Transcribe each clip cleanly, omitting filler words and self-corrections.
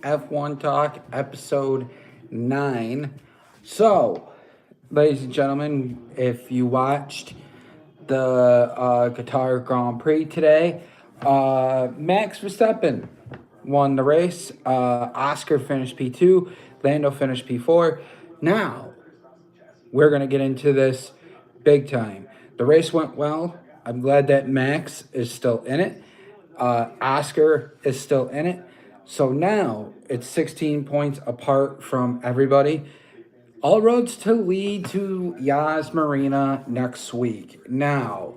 F1 Talk, episode 9. So, ladies and gentlemen, if you watched the Qatar Grand Prix today, Max Verstappen won the race. Oscar finished P2, Lando finished P4. Now, we're going to get into this big time. The race went well. I'm glad that Max is still in it. Oscar is still in it. So now it's 16 points apart from everybody. All roads to lead to Yas Marina next week. Now,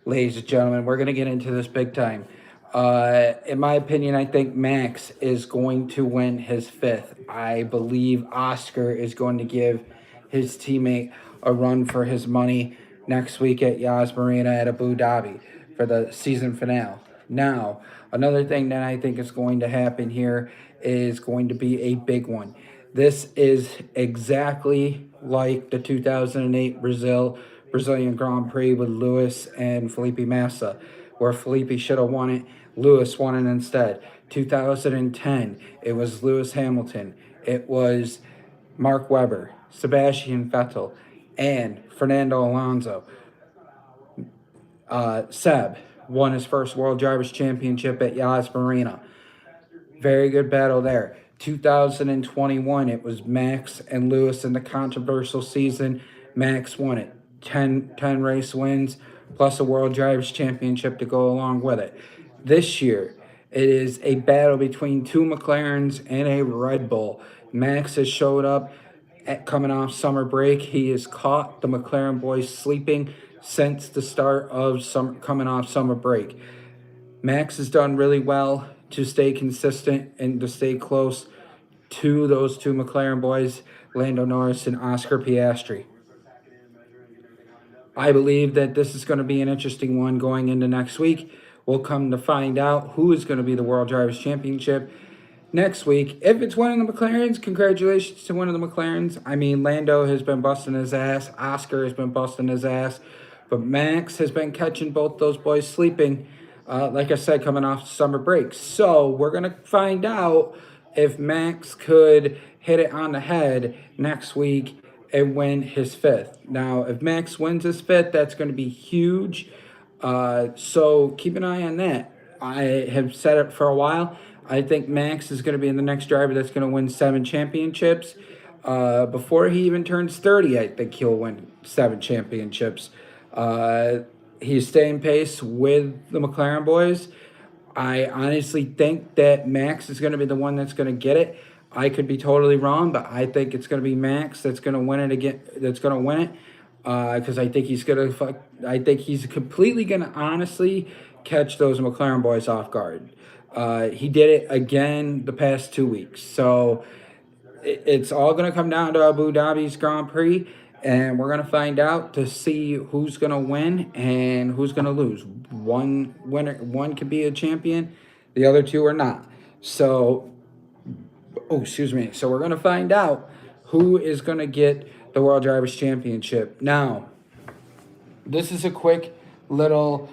ladies and gentlemen, we're going to get into this big time. In my opinion, I think Max is going to win his fifth. I believe Oscar is going to give his teammate a run for his money next week at Yas Marina at Abu Dhabi for the season finale. Now, another thing that I think is going to happen here is going to be a big one. This is exactly like the 2008 Brazilian Grand Prix with Lewis and Felipe Massa, where Felipe should have won it. Lewis won it instead. 2010, it was Lewis Hamilton. It was Mark Webber, Sebastian Vettel, and Fernando Alonso. Seb won his first World Drivers' Championship at Yas Marina. Very good battle there. 2021, it was Max and Lewis in the controversial season. Max won it. 10 race wins, plus a World Drivers' Championship to go along with it. This year, it is a battle between two McLarens and a Red Bull. Max has showed up coming off summer break. He has caught the McLaren boys sleeping since the start of coming off summer break. Max has done really well to stay consistent and to stay close to those two McLaren boys, Lando Norris and Oscar Piastri. I believe that this is going to be an interesting one going into next week. We'll come to find out who is going to be the World Drivers' Championship next week. If it's one of the McLarens, congratulations to one of the McLarens. I mean, Lando has been busting his ass. Oscar has been busting his ass. But Max has been catching both those boys sleeping, like I said, coming off summer break. So we're going to find out if Max could hit it on the head next week and win his fifth. Now, if Max wins his fifth, that's going to be huge. So keep an eye on that. I have said it for a while. I think Max is going to be the next driver that's going to win 7 championships. Before he even turns 30, I think he'll win 7 championships. He's staying pace with the McLaren boys. I honestly think that Max is going to be the one that's going to get it. I could be totally wrong, but I think it's going to be Max that's going to win it again. That's going to win it because I think he's going to. I think he's completely going to honestly catch those McLaren boys off guard. He did it again the past 2 weeks, so it's all going to come down to Abu Dhabi's Grand Prix. And we're going to find out to see who's going to win and who's going to lose. One could be a champion, the other two are not. So, So we're going to find out who is going to get the World Drivers' Championship. Now, this is a quick little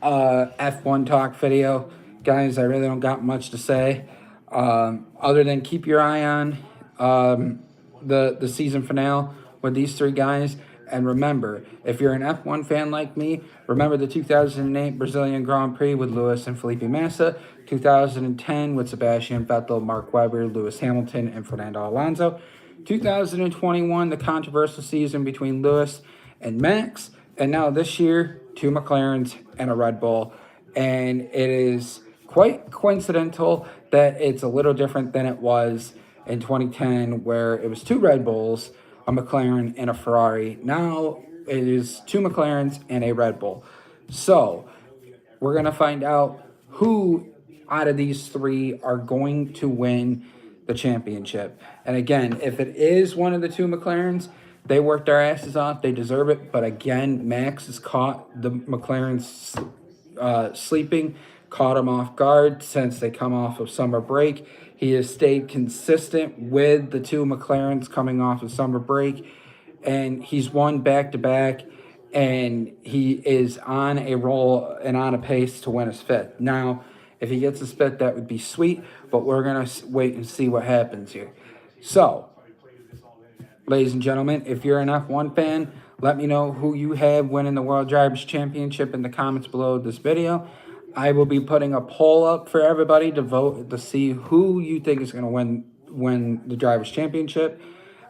F1 talk video. Guys, I really don't got much to say. Other than keep your eye on the season finale with these 3 guys. And remember, if you're an F1 fan like me, remember the 2008 Brazilian Grand Prix with Lewis and Felipe Massa, 2010 with Sebastian Vettel, Mark Webber, Lewis Hamilton, and Fernando Alonso, 2021, the controversial season between Lewis and Max, and now this year, 2 McLarens and a Red Bull. And it is quite coincidental that it's a little different than it was in 2010, where it was 2 Red Bulls, a McLaren, and a Ferrari. Now it is 2 McLarens and a Red Bull. So we're going to find out who out of these 3 are going to win the championship. And again, if it is one of the 2 McLarens, they worked their asses off. They deserve it. But again, Max has caught the McLarens sleeping, caught them off guard since they come off of summer break. He has stayed consistent with the 2 McLarens coming off of summer break, and he's won back-to-back, and he is on a roll and on a pace to win his fifth. Now, If he gets a spit, that would be sweet, but we're going to wait and see what happens here. So, ladies and gentlemen, if you're an F1 fan, let me know who you have winning the World Drivers' Championship in the comments below this video. I will be putting a poll up for everybody to vote to see who you think is going to win the Drivers' Championship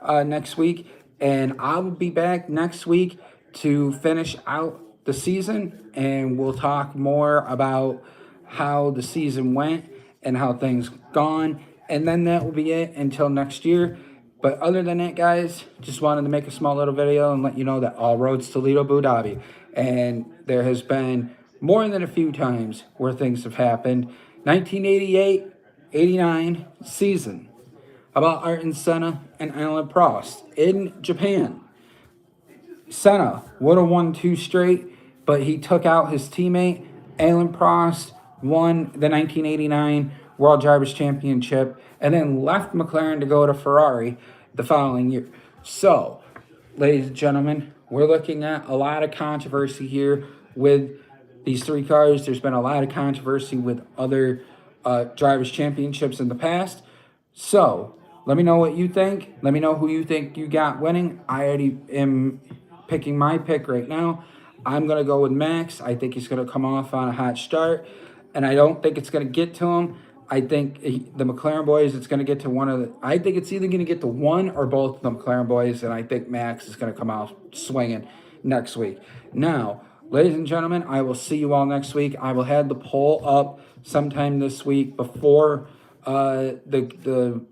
next week. And I'll be back next week to finish out the season, and we'll talk more about how the season went and how things gone. And then that will be it until next year. But other than that, guys, just wanted to make a small little video and let you know that all roads to Abu Dhabi. And there has been more than a few times where things have happened. 1988-89 season about Ayrton Senna and Alan Prost in Japan. Senna would have won 2 straight, but he took out his teammate. Alan Prost won the 1989 World Drivers' Championship and then left McLaren to go to Ferrari the following year. So, ladies and gentlemen, we're looking at a lot of controversy here with these 3 cars. There's been a lot of controversy with other Drivers' Championships in the past. So, let me know what you think. Let me know who you think you got winning. I already am picking my pick right now. I'm going to go with Max. I think he's going to come off on a hot start, and I don't think it's going to get to him. I think the McLaren boys, it's going to get to one of the... I think it's either going to get to one or both of the McLaren boys, and I think Max is going to come out swinging next week. Now, ladies and gentlemen, I will see you all next week. I will have the poll up sometime this week before the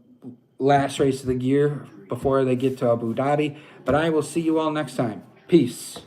last race of the year, before they get to Abu Dhabi. But I will see you all next time. Peace.